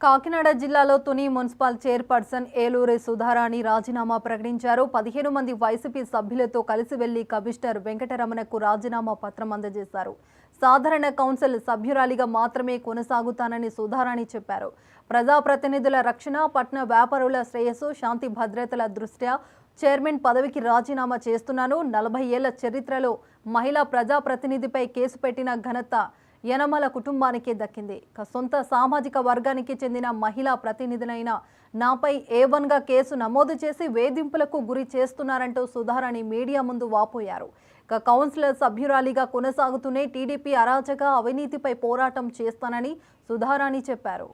కాకినాడ జిల్లాలో Tuni municipal chairperson Eluri Sudharani రాజీనామా ప్రకటించారు. 15 మంది వైసీపీ సభ్యులతో కలిసి వెళ్లి కమిషనర్ వెంకటరమణకు రాజీనామా పత్రం అందజేశారు. సాధారణ కౌన్సిల్ సభ్యురాలిగా మాత్రమే కొనసాగుతానని సుధారాణి చెప్పారు. ప్రజాప్రతినిధుల రక్షణ, పట్టణ వ్యాపారుల శ్రేయస్సు, శాంతి భద్రతల దృష్ట్యా చైర్మన్ పదవికి రాజీనామా చేస్తున్నాను. 40 ఏళ్ల చరిత్రలో మహిళా ప్రజాప్రతినిధిపై కేసు పెట్టిన ఘనత యనమల కుటుంబానికే దక్కింది. సొంత సామాజిక వర్గానికి చెందిన మహిళా ప్రతినిధులైన నాపై A1గా కేసు నమోదు చేసి వేధింపులకు గురి చేస్తున్నారంటూ సుధారాణి మీడియా ముందు వాపోయారు. కౌన్సిలర్ సభ్యురాలిగా కొనసాగుతూనే టీడీపీ అరాచక అవినీతిపై పోరాటం చేస్తానని సుధారాణి చెప్పారు.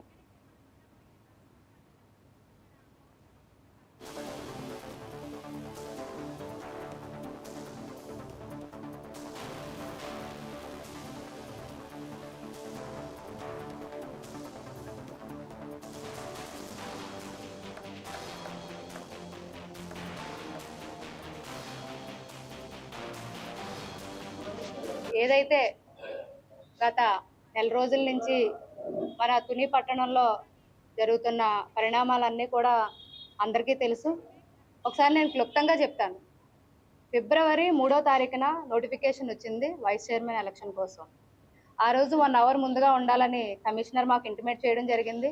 ఏదైతే గత నెల రోజుల నుంచి మన తుని పట్టణంలో జరుగుతున్న పరిణామాలన్నీ కూడా అందరికీ తెలుసు. ఒకసారి నేను క్లుప్తంగా చెప్తాను. ఫిబ్రవరి 3వ తారీఖున నోటిఫికేషన్ వచ్చింది వైస్ చైర్మన్ ఎలక్షన్ కోసం. ఆ రోజు 1 అవర్ ముందుగా ఉండాలని కమిషనర్ మాకు ఇంటిమేట్ చేయడం జరిగింది.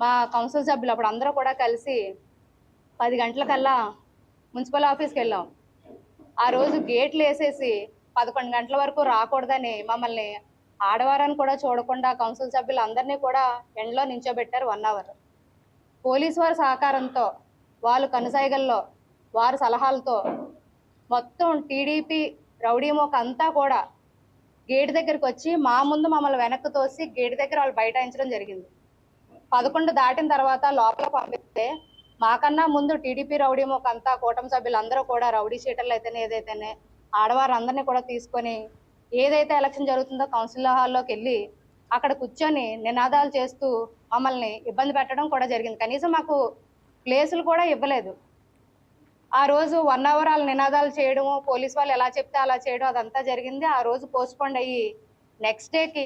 మా కౌన్సిల్ సభ్యులు అప్పుడు అందరూ కూడా కలిసి 10 గంటలకల్లా మున్సిపల్ ఆఫీస్కి వెళ్ళాం. ఆ రోజు గేట్లు వేసేసి 11 గంటల వరకు రాకూడదని మమ్మల్ని ఆడవారని కూడా చూడకుండా కౌన్సిల్ సభ్యులు అందరినీ కూడా ఎండలో నించోబెట్టారు 1 అవర్. పోలీసు వారి సహకారంతో, వాళ్ళు కనుసైగల్లో, వారి సలహాలతో మొత్తం టీడీపీ రౌడీ మోక అంతా కూడా గేటు దగ్గరికి వచ్చి మా ముందు మమ్మల్ని వెనక్కి తోసి గేటు దగ్గర వాళ్ళు బైఠాయించడం జరిగింది. 11 దాటిన తర్వాత లోపల పంపిస్తే మాకన్నా ముందు టీడీపీ రౌడీ మోక అంతా కూటమి సభ్యులు అందరూ కూడా రౌడీ షీటర్లు అయితేనే ఏదైతేనే ఆడవారందరినీ కూడా తీసుకొని ఏదైతే ఎలక్షన్ జరుగుతుందో కౌన్సిల్ హాల్లోకి వెళ్ళి అక్కడ కూర్చొని నినాదాలు చేస్తూ మమ్మల్ని ఇబ్బంది పెట్టడం కూడా జరిగింది. కనీసం మాకు ప్లేసులు కూడా ఇవ్వలేదు. ఆ రోజు 1 అవర్ వాళ్ళ నినాదాలు చేయడము, పోలీసు వాళ్ళు ఎలా చెప్తే అలా చేయడం అదంతా జరిగింది. ఆ రోజు పోస్ట్ పోన్ అయ్యి నెక్స్ట్ డేకి